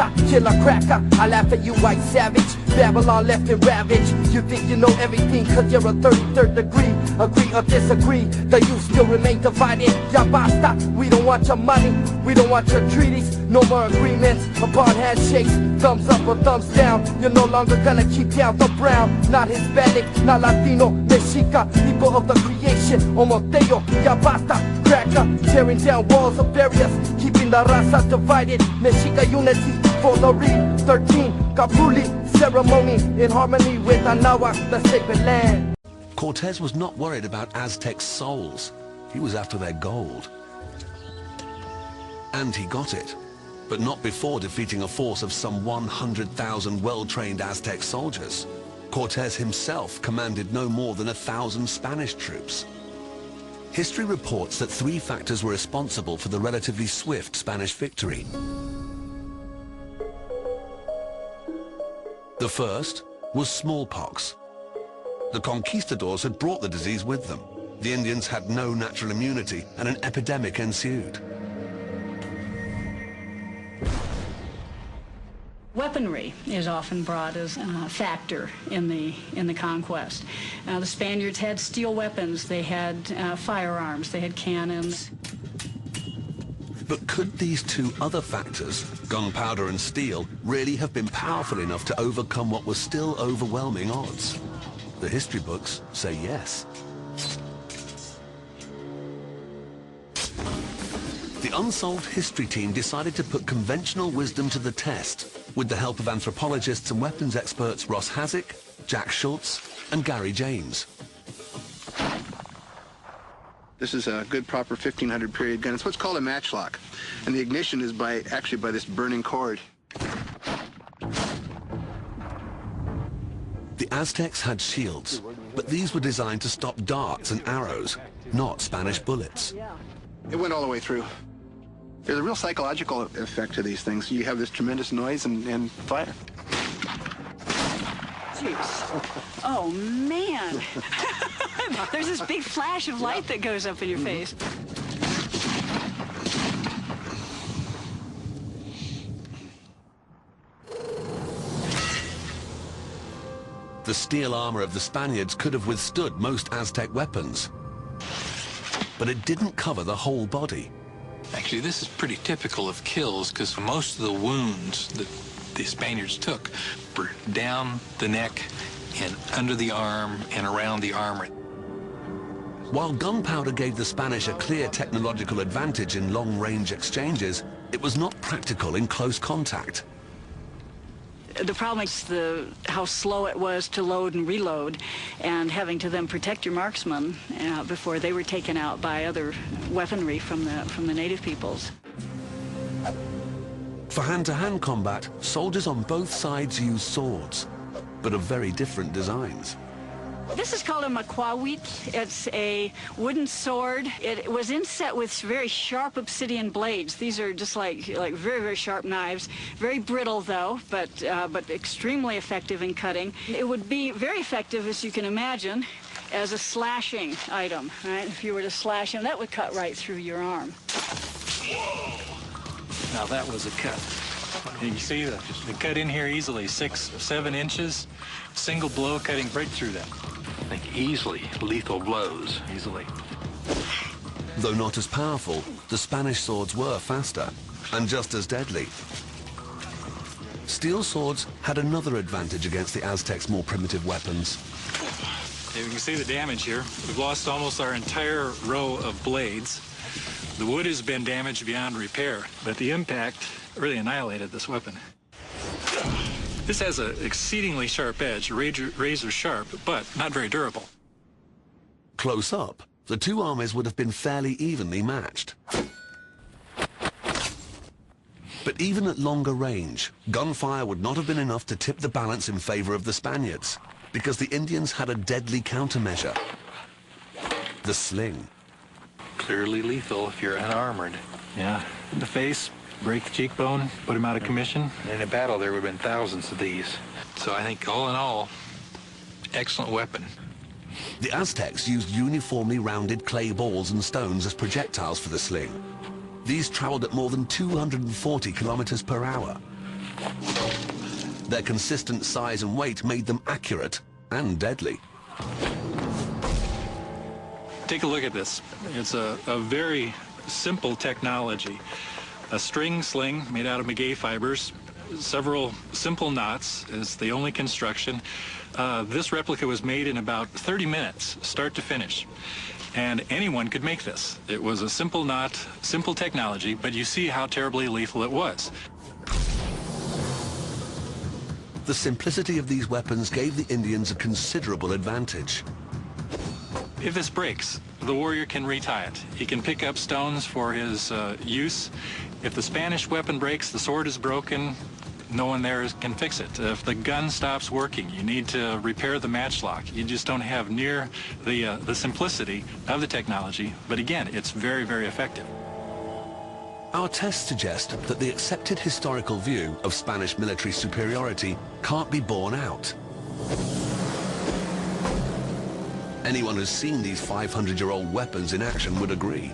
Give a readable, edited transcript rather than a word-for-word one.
Basta, killer cracker. I laugh at you, white savage. Babylon left and ravaged. You think you know everything cause you're a 33rd degree. Agree or disagree, the youth still remain divided. Ya basta, we don't want your money, we don't want your treaties. No more agreements, upon handshakes, thumbs up or thumbs down. You're no longer gonna keep down the brown. Not Hispanic, not Latino, Mexica, people of the creation. Omoteo, ya basta, cracker, tearing down walls of barriers, keeping the raza divided. Mexica unity for the read. 13, Kalpulli, ceremony in harmony with Anahuac, the sacred land. Cortez was not worried about Aztec souls. He was after their gold. And he got it. But not before defeating a force of some 100,000 well-trained Aztec soldiers. Cortez himself commanded no more than 1,000 Spanish troops. History reports that 3 factors were responsible for the relatively swift Spanish victory. The first was smallpox. The conquistadors had brought the disease with them. The Indians had no natural immunity, and an epidemic ensued. Weaponry is often brought as a factor in the conquest. The Spaniards had steel weapons, they had firearms, they had cannons. But could these 2 other factors, gunpowder and steel, really have been powerful enough to overcome what was still overwhelming odds? The history books say yes. The Unsolved History team decided to put conventional wisdom to the test with the help of anthropologists and weapons experts Ross Hazick, Jack Schultz, and Gary James. This is a good proper 1500 period gun. It's what's called a matchlock. And the ignition is actually by this burning cord. The Aztecs had shields, but these were designed to stop darts and arrows, not Spanish bullets. It went all the way through. There's a real psychological effect to these things. You have this tremendous noise and fire. Jeez. Oh, man. There's this big flash of light that goes up in your face. The steel armor of the Spaniards could have withstood most Aztec weapons, but it didn't cover the whole body. Actually, this is pretty typical of kills because most of the wounds that the Spaniards took were down the neck and under the arm and around the armor. While gunpowder gave the Spanish a clear technological advantage in long-range exchanges, it was not practical in close contact. The problem is how slow it was to load and reload, and having to then protect your marksmen before they were taken out by other weaponry from the native peoples. For hand-to-hand combat, soldiers on both sides used swords, but of very different designs. This is called a macahuitl. It's a wooden sword. It was inset with very sharp obsidian blades. These are just like very, very sharp knives. Very brittle, though, but extremely effective in cutting. It would be very effective, as you can imagine, as a slashing item, right? If you were to slash him, that would cut right through your arm. Whoa. Now that was a cut. You can see the cut in here easily, 6-7 inches. Single blow cutting right through that. Like easily lethal blows, easily. Though not as powerful, the Spanish swords were faster and just as deadly. Steel swords had another advantage against the Aztecs' more primitive weapons. You can see the damage here. We've lost almost our entire row of blades. The wood has been damaged beyond repair, but the impact really annihilated this weapon. This has an exceedingly sharp edge, razor sharp, but not very durable. Close up, the 2 armies would have been fairly evenly matched. But even at longer range, gunfire would not have been enough to tip the balance in favor of the Spaniards, because the Indians had a deadly countermeasure: the sling. Clearly lethal if you're unarmored. Yeah, in the face, break the cheekbone, put him out of commission. In a battle, there would have been thousands of these. So I think, all in all, excellent weapon. The Aztecs used uniformly rounded clay balls and stones as projectiles for the sling. These traveled at more than 240 kilometers per hour. Their consistent size and weight made them accurate and deadly. Take a look at this. It's a very simple technology. A string sling made out of maguey fibers, several simple knots is the only construction. This replica was made in about 30 minutes, start to finish. And anyone could make this. It was a simple knot, simple technology, but you see how terribly lethal it was. The simplicity of these weapons gave the Indians a considerable advantage. If this breaks, the warrior can retie it. He can pick up stones for his use. If the Spanish weapon breaks, the sword is broken, no one there can fix it. If the gun stops working, you need to repair the matchlock. You just don't have near the simplicity of the technology, but again, it's very, very effective. Our tests suggest that the accepted historical view of Spanish military superiority can't be borne out. Anyone who's seen these 500-year-old weapons in action would agree.